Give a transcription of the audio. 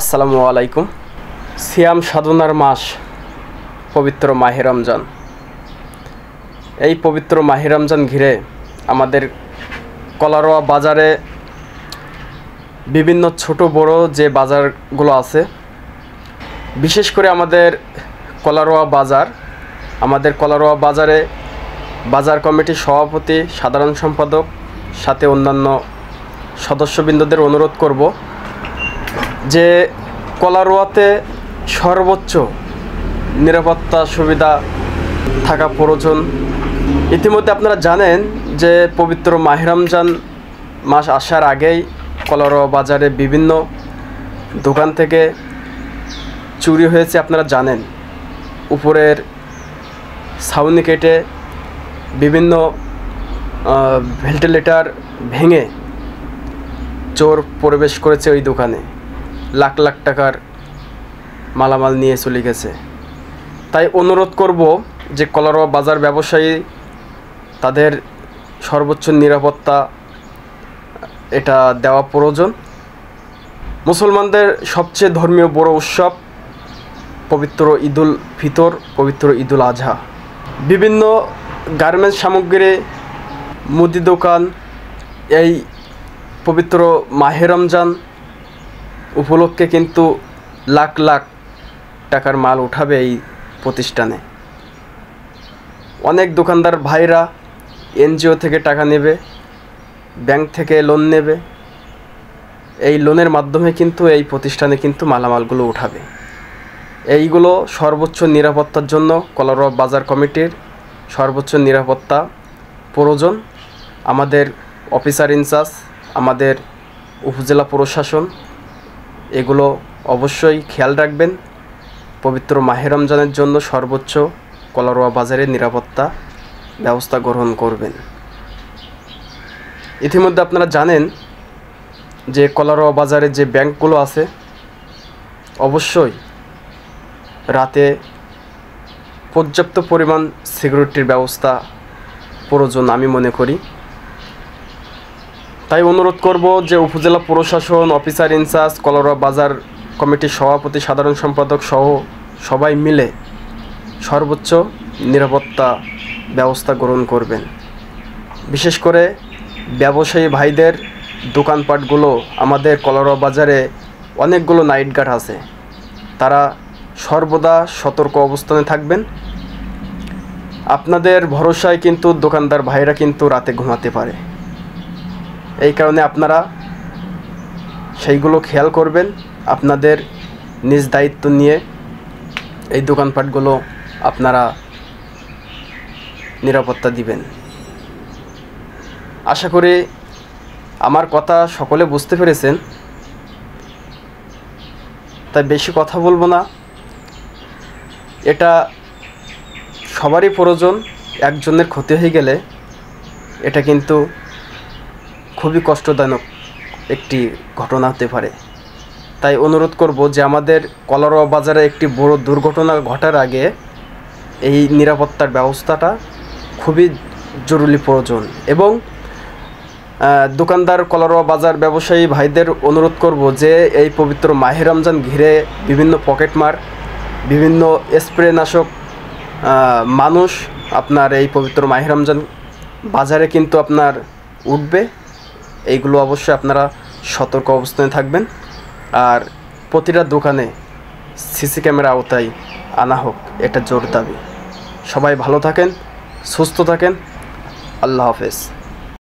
আসসালামু আলাইকুম। সিয়াম সাধনার মাস পবিত্র মাহে রমজান। এই পবিত্র মাহে রমজান ঘিরে আমাদের কলারোয়া বাজারে বিভিন্ন ছোট বড় যে বাজারগুলো আছে, বিশেষ করে আমাদের কলারোয়া বাজারে বাজার কমিটির সভাপতি, সাধারণ সম্পাদক সাথে অন্যান্য সদস্যবৃন্দদের অনুরোধ করব যে কলারোয়াতে সর্বোচ্চ নিরাপত্তা সুবিধা থাকা প্রয়োজন। ইতিমধ্যে আপনারা জানেন যে পবিত্র মাহে রমজান মাস আসার আগেই কলারোয়া বাজারে বিভিন্ন দোকান থেকে চুরি হয়েছে। আপনারা জানেন, উপরের ছাউনি কেটে বিভিন্ন ভেন্টিলেটর ভেঙে চোর প্রবেশ করেছে ওই দোকানে, লাখ লাখ টাকার মালামাল নিয়ে চলে গেছে। তাই অনুরোধ করব যে কলারোয়া বাজার ব্যবসায়ী তাদের সর্বোচ্চ নিরাপত্তা এটা দেওয়া প্রয়োজন। মুসলমানদের সবচেয়ে ধর্মীয় বড় উৎসব পবিত্র ঈদুল ফিতর, পবিত্র ঈদুল আজহা। বিভিন্ন গার্মেন্টস সামগ্রী, মুদি দোকান এই পবিত্র মাহে রমজান উপলক্ষে কিন্তু লাখ লাখ টাকার মাল উঠাবে এই প্রতিষ্ঠানে। অনেক দোকানদার ভাইরা এনজিও থেকে টাকা নেবে, ব্যাংক থেকে লোন নেবে। এই লোনের মাধ্যমে কিন্তু এই প্রতিষ্ঠানে কিন্তু মালামালগুলো উঠাবে। এইগুলো সর্বোচ্চ নিরাপত্তার জন্য কলারোয়া বাজার কমিটির সর্বোচ্চ নিরাপত্তা প্রয়োজন। আমাদের অফিসার ইনচার্জ, আমাদের উপজেলা প্রশাসন এগুলো অবশ্যই খেয়াল রাখবেন। পবিত্র মাহে রমজানের জন্য সর্বোচ্চ কলারোয়া বাজারের নিরাপত্তা ব্যবস্থা গ্রহণ করবেন। ইতিমধ্যে আপনারা জানেন যে কলারোয়া বাজারে যে ব্যাংকগুলো আছে, অবশ্যই রাতে পর্যাপ্ত পরিমাণ সিকিউরিটির ব্যবস্থা প্রয়োজন আমি মনে করি। তাই অনুরোধ করব যে উপজেলা প্রশাসন, অফিসার ইনচার্জ, কলারোয়া বাজার কমিটির সভাপতি, সাধারণ সম্পাদক সহ সবাই মিলে সর্বোচ্চ নিরাপত্তা ব্যবস্থা গ্রহণ করবেন। বিশেষ করে ব্যবসায়ী ভাইদের দোকানপাটগুলো, আমাদের কলারোয়া বাজারে অনেকগুলো নাইট গার্ড আছে, তারা সর্বদা সতর্ক অবস্থানে থাকবেন। আপনাদের ভরসায় কিন্তু দোকানদার ভাইরা কিন্তু রাতে ঘুমাতে পারে। এই কারণে আপনারা সেইগুলো খেয়াল করবেন, আপনাদের নিজ দায়িত্ব নিয়ে এই দোকানপাটগুলো আপনারা নিরাপত্তা দিবেন। আশা করি আমার কথা সকলে বুঝতে পেরেছেন, তাই বেশি কথা বলবো না। এটা সবারই প্রয়োজন। একজনের ক্ষতি হয়ে গেলে এটা কিন্তু খুবই কষ্টদায়ক একটি ঘটনা হতে পারে। তাই অনুরোধ করব যে আমাদের কলারোয়া বাজারে একটি বড় দুর্ঘটনা ঘটার আগে এই নিরাপত্তার ব্যবস্থাটা খুবই জরুরি প্রয়োজন। এবং দোকানদার, কলারোয়া বাজার ব্যবসায়ী ভাইদের অনুরোধ করব যে এই পবিত্র মাহে রমজান ঘিরে বিভিন্ন পকেটমার, বিভিন্ন স্প্রে নাশক মানুষ আপনার এই পবিত্র মাহে রমজান বাজারে কিন্তু আপনার উঠবে। এইগুলো অবশ্যই আপনারা সতর্ক অবস্থানে থাকবেন। আর প্রতিটা দোকানে সিসি ক্যামেরা আওতায় আনা হোক, এটা জোর দাবি। সবাই ভালো থাকেন, সুস্থ থাকেন। আল্লাহ হাফেজ।